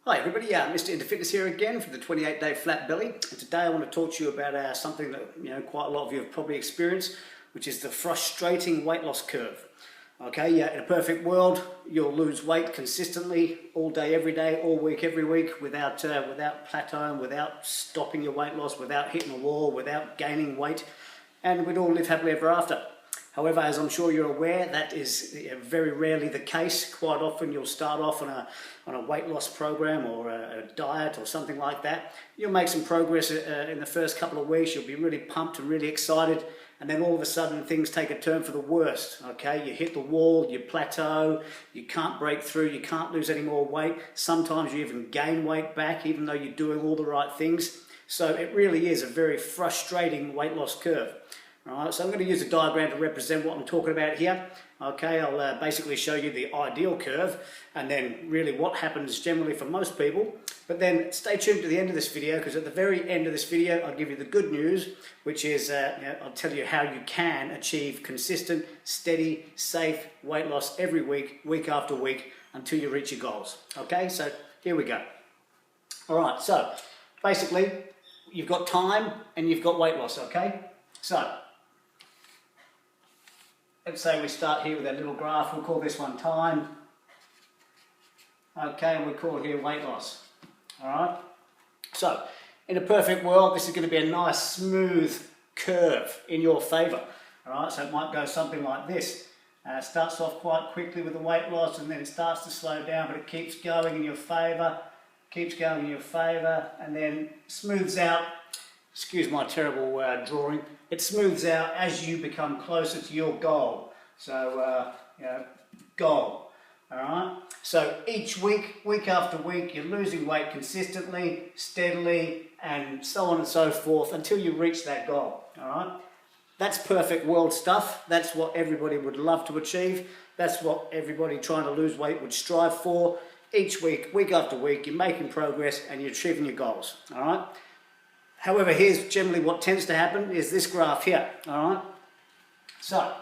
Hi everybody, Mr. Inta-Fitness here again for the 28-day flat belly, and today I want to talk to you about something that quite a lot of you have probably experienced, which is the frustrating weight loss curve. Okay, in a perfect world, you'll lose weight consistently all day, every day, all week, every week, without plateauing, without stopping your weight loss, without hitting a wall, without gaining weight, and we'd all live happily ever after. However, as I'm sure you're aware, that is very rarely the case. Quite often you'll start off on a weight loss program or a diet or something like that. You'll make some progress in the first couple of weeks. You'll be really pumped and really excited. And then all of a sudden things take a turn for the worst. Okay, you hit the wall, you plateau, you can't break through, you can't lose any more weight. Sometimes you even gain weight back even though you're doing all the right things. So it really is a very frustrating weight loss curve. Alright, so I'm going to use a diagram to represent what I'm talking about here. Okay, I'll basically show you the ideal curve and then really what happens generally for most people. But then stay tuned to the end of this video, because at the very end of this video I'll give you the good news, which is I'll tell you how you can achieve consistent, steady, safe weight loss every week, week after week, until you reach your goals. Okay, so here we go. Alright, so basically you've got time and you've got weight loss, okay? So let's say we start here with our little graph. We'll call this one time. Okay, and we call it here weight loss. Alright? So, in a perfect world, this is going to be a nice smooth curve in your favour. Alright, so it might go something like this. It starts off quite quickly with the weight loss, and then it starts to slow down, but it keeps going in your favour, keeps going in your favour, and then smooths out. Excuse my terrible drawing. It smooths out as you become closer to your goal. So, goal. Alright? So each week, week after week, you're losing weight consistently, steadily, and so on and so forth until you reach that goal. Alright? That's perfect world stuff. That's what everybody would love to achieve. That's what everybody trying to lose weight would strive for. Each week, week after week, you're making progress and you're achieving your goals. Alright? However, here's generally what tends to happen is this graph here, alright? So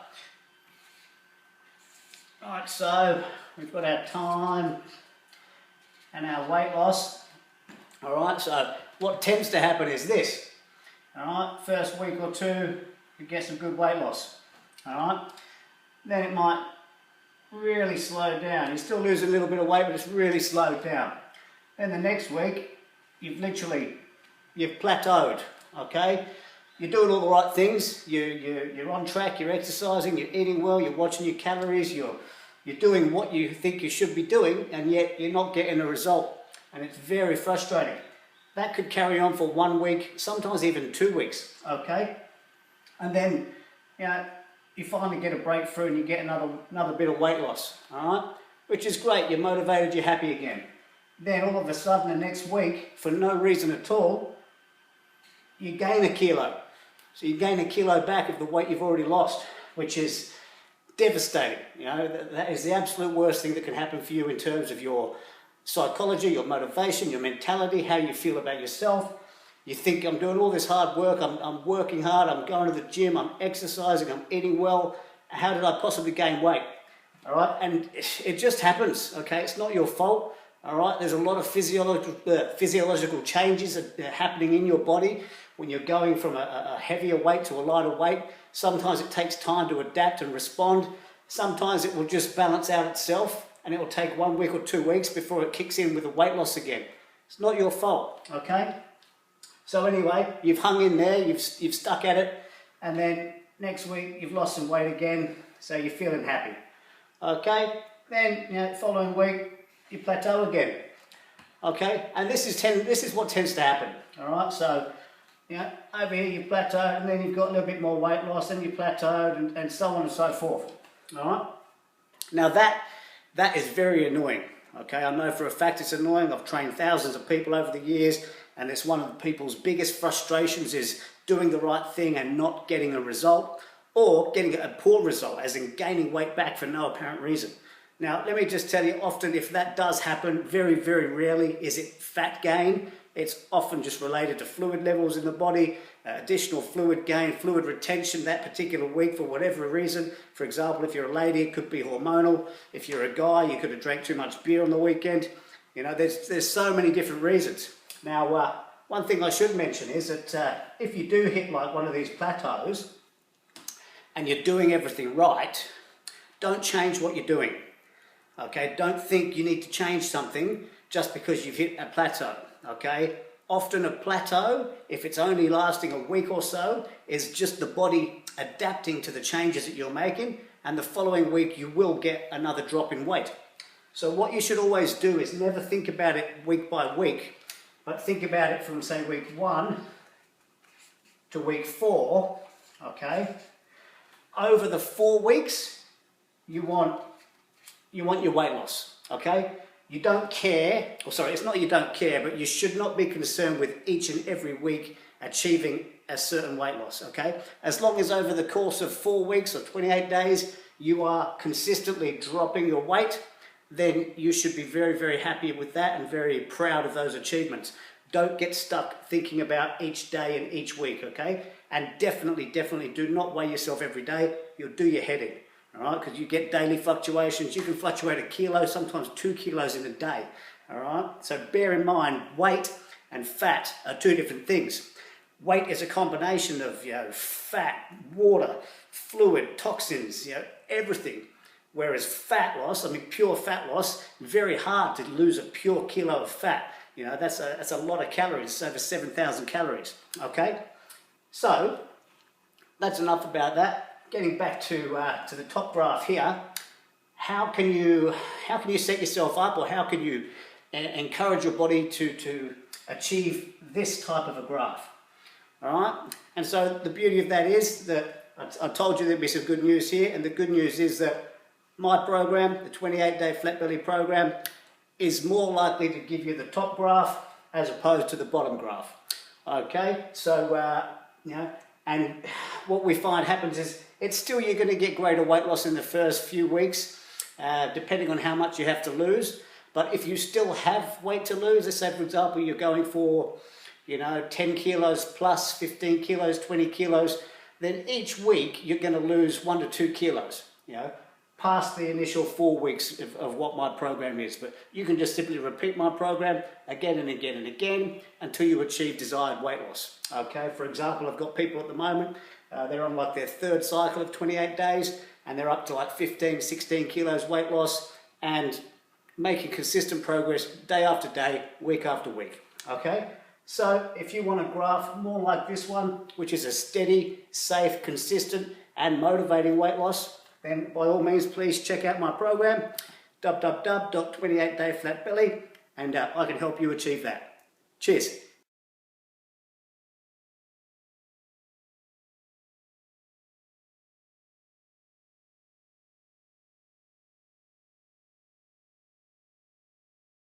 we've got our time and our weight loss, alright? So what tends to happen is this, alright? First week or two, you get some good weight loss, alright? Then it might really slow down. You still lose a little bit of weight, but it's really slowed down. Then the next week, you've plateaued, okay? You're doing all the right things, you're on track, you're exercising, you're eating well, you're watching your calories, you're doing what you think you should be doing, and yet you're not getting a result. And it's very frustrating. That could carry on for 1 week, sometimes even 2 weeks, okay? And then, you finally get a breakthrough and you get another bit of weight loss, all right? Which is great, you're motivated, you're happy again. Then all of a sudden the next week, for no reason at all, you gain a kilo. So you gain a kilo back of the weight you've already lost, which is devastating. That is the absolute worst thing that can happen for you in terms of your psychology, your motivation, your mentality, how you feel about yourself. You think, I'm doing all this hard work, I'm working hard, I'm going to the gym, I'm exercising, I'm eating well. How did I possibly gain weight? All right, and it just happens, okay? It's not your fault. All right, there's a lot of physiological changes that are happening in your body when you're going from a heavier weight to a lighter weight. Sometimes it takes time to adapt and respond. Sometimes it will just balance out itself, and it will take 1 week or 2 weeks before it kicks in with the weight loss again. It's not your fault, okay? So anyway, you've hung in there, you've stuck at it, and then next week you've lost some weight again, so you're feeling happy. Okay, then following week, you plateau again, okay? And this is what tends to happen, all right? So, over here you plateau, and then you've got a little bit more weight loss, and you plateaued, and so on and so forth, all right? Now that is very annoying, okay? I know for a fact it's annoying. I've trained thousands of people over the years, and it's one of the people's biggest frustrations is doing the right thing and not getting a result, or getting a poor result, as in gaining weight back for no apparent reason. Now, let me just tell you, often if that does happen, very, very rarely is it fat gain. It's often just related to fluid levels in the body, additional fluid gain, fluid retention that particular week for whatever reason. For example, if you're a lady, it could be hormonal. If you're a guy, you could have drank too much beer on the weekend. You know, there's so many different reasons. Now, one thing I should mention is that if you do hit like one of these plateaus and you're doing everything right, don't change what you're doing. Okay, don't think you need to change something just because you've hit a plateau. Okay, often a plateau, if it's only lasting a week or so, is just the body adapting to the changes that you're making, and the following week you will get another drop in weight. So what you should always do is never think about it week by week, but think about it from, say, week 1 to week 4, okay? Over the 4 weeks, you want your weight loss, okay? You don't care, or sorry, it's not you don't care, but you should not be concerned with each and every week achieving a certain weight loss, okay? As long as over the course of 4 weeks or 28 days, you are consistently dropping your weight, then you should be very, very happy with that and very proud of those achievements. Don't get stuck thinking about each day and each week, okay? And definitely, definitely do not weigh yourself every day. You'll do your head in, all right? Because you get daily fluctuations. You can fluctuate a kilo, sometimes 2 kilos in a day, all right? So bear in mind, weight and fat are two different things. Weight is a combination of, fat, water, fluid, toxins, everything. Whereas fat loss, pure fat loss, very hard to lose a pure kilo of fat. That's a lot of calories. It's over 7,000 calories. Okay, so that's enough about that. Getting back to the top graph here, how can you set yourself up, or how can you encourage your body to achieve this type of a graph? All right, and so the beauty of that is that I told you there'd be some good news here, and the good news is that my program, the 28-day flat belly program, is more likely to give you the top graph as opposed to the bottom graph. Okay, so and what we find happens is it's still, you're going to get greater weight loss in the first few weeks, depending on how much you have to lose. But if you still have weight to lose, let's say for example you're going for 10 kilos plus, 15 kilos, 20 kilos, then each week you're going to lose 1 to 2 kilos. Past the initial 4 weeks of what my program is. But you can just simply repeat my program again and again and again until you achieve desired weight loss. Okay, for example, I've got people at the moment, they're on like their 3rd cycle of 28 days, and they're up to like 15, 16 kilos weight loss and making consistent progress day after day, week after week. Okay, so if you want a graph more like this one, which is a steady, safe, consistent and motivating weight loss, then by all means, please check out my program, www.28dayflatbelly, and I can help you achieve that. Cheers.